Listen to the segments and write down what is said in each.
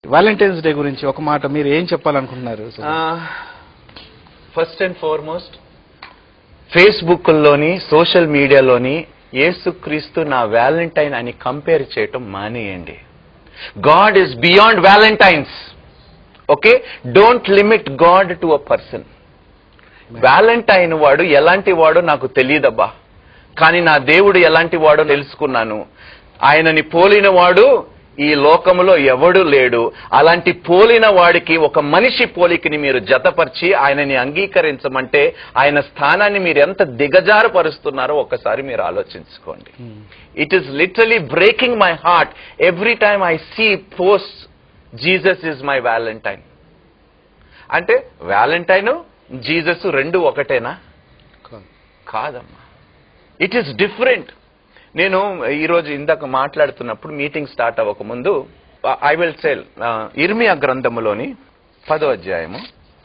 Valentine's day గురించి ఒక మాట మీరు ఏం చెప్పాలనుకుంటున్నారు? ఫస్ట్ అండ్ ఫార్మోస్ట్, ఫేస్బుక్లోని సోషల్ మీడియాలోని యేసుక్రీస్తు నా వ్యాలంటైన్ అని కంపేర్ చేయటం మానేయండి. God is beyond Valentine's. Okay, don't limit God to a person. Valentine వాడు ఎలాంటి వాడో నాకు తెలియదబ్బా, కానీ నా దేవుడు ఎలాంటి వాడో తెలుసుకున్నాను. ఆయనని పోలిన వాడు ఈ లోకములో ఎవడు లేడు. అలాంటి పోలిన వాడికి ఒక మనిషి పోలికని మీరు జతపరిచి ఆయనని అంగీకరించమంటే ఆయన స్థానాన్ని మీరు ఎంత దిగజారుపరుస్తున్నారో ఒకసారి మీరు ఆలోచించుకోండి. It is literally breaking my heart every time I see post Jesus is my valentine. అంటే వ్యాలంటైన్ జీసస్ రెండు ఒకటేనా? కాదమ్మా, ఇట్ ఈస్ డిఫరెంట్. నేను ఈరోజు ఇందాక మాట్లాడుతున్నప్పుడు మీటింగ్ స్టార్ట్ అవ్వక ముందు ఐ విల్ సెల్ ఇర్మియా గ్రంథములోని 10వ అధ్యాయము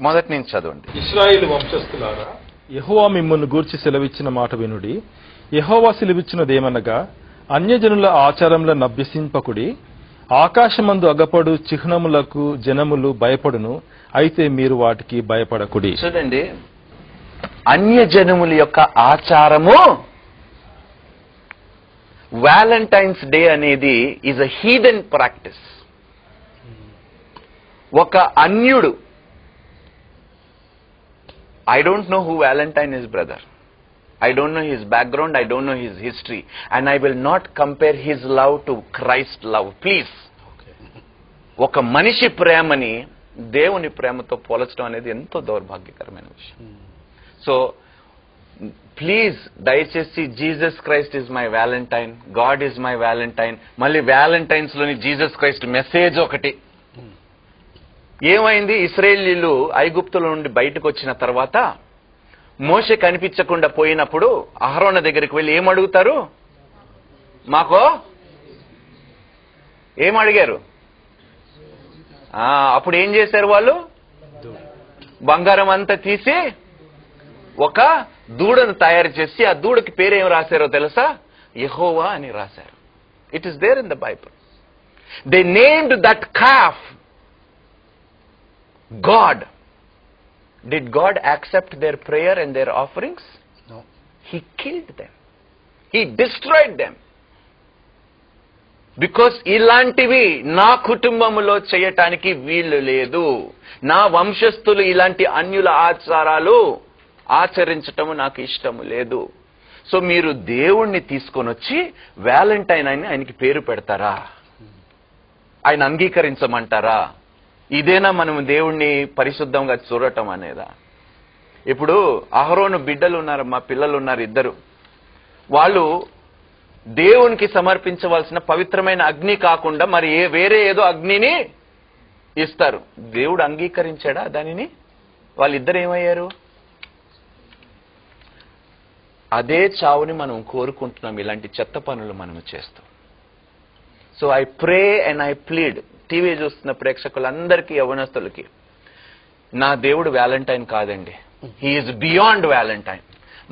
మొదటి నుంచి చదవండి. ఇశ్రాయేలు వంశస్థులారా, యెహోవా మిమ్మును గూర్చి సెలవిచ్చిన మాట వినుడి. యెహోవా సెలవిచ్చినదేమనగా, అన్యజనుల ఆచారములను అభ్యసింపకుడి. ఆకాశమందు అగపడు చిహ్నములకు జనములు భయపడును, అయితే మీరు వాటికి భయపడకుడి. చూడండి, అన్యజనముల యొక్క ఆచారము, వ్యాలంటైన్స్ డే అనేది ఈజ్ అ హీదెన్ ప్రాక్టీస్. ఒక అన్యుడు, I don't know who Valentine is brother, I don't know his background, I don't know his history, and I will not compare his love to Christ's love. Please. ఒక మనిషి ప్రేమని దేవుని ప్రేమతో పోల్చడం అనేది ఎంతో దౌర్భాగ్యకరమైన విషయం. సో ప్లీజ్ దయచేసి Jesus Christ is my Valentine, God is my Valentine. మళ్ళీ వ్యాలంటైన్స్ లోని జీసస్ క్రైస్ట్ మెసేజ్ ఒకటి. ఏమైంది? ఇశ్రాయేలీయులు ఐగుప్తుల నుండి బయటకు వచ్చిన తర్వాత మోషే కనిపించకుండా పోయినప్పుడు అహరోను దగ్గరికి వెళ్ళి ఏమడుగుతారు? మాకో ఏమడిగారు? అప్పుడు ఏం చేశారు వాళ్ళు? బంగారం అంతా తీసి ఒక దూడను తయారు చేసి ఆ దూడకి పేరేం రాశారో తెలుసా? యెహోవా అని రాశారు. It is there in the Bible. They named that calf god. Did God accept their prayer and their offerings? No. He killed them. He destroyed them. Because ఇలాంటివి నా కుటుంబములో చేయటానికి వీలు లేదు. నా వంశస్థులు ఇలాంటి అన్యుల ఆచారాలు ఆచరించటము నాకు ఇష్టము లేదు. సో మీరు దేవుణ్ణి తీసుకొని వచ్చి వ్యాలంటైన్ అని ఆయనకి పేరు పెడతారా? ఆయన అంగీకరించమంటారా? ఇదేనా మనం దేవుణ్ణి పరిశుద్ధంగా చూడటం అనేదా? ఇప్పుడు అహరోను బిడ్డలు ఉన్నారు, మా పిల్లలు ఉన్నారు ఇద్దరు. వాళ్ళు దేవునికి సమర్పించవలసిన పవిత్రమైన అగ్ని కాకుండా మరి వేరే ఏదో అగ్నిని ఇస్తారు. దేవుడు అంగీకరించాడా దానిని? వాళ్ళిద్దరు ఏమయ్యారు? అదే చావుని మనం కోరుకుంటున్నాం ఇలాంటి చెత్త పనులు మనం చేస్తూ. So I pray and I plead, TV చూస్తున్న ప్రేక్షకులందరికీ, యవనస్తులకి, నా దేవుడు వ్యాలంటైన్ కాదండి. He is beyond Valentine.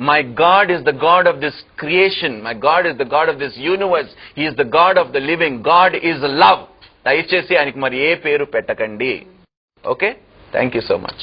My God is the God of this creation. My God is the God of this universe. He is the God of the living. God is love. దయచేసి ఆయనకి మరి ఏ పేరు పెట్టకండి. Okay, thank you so much.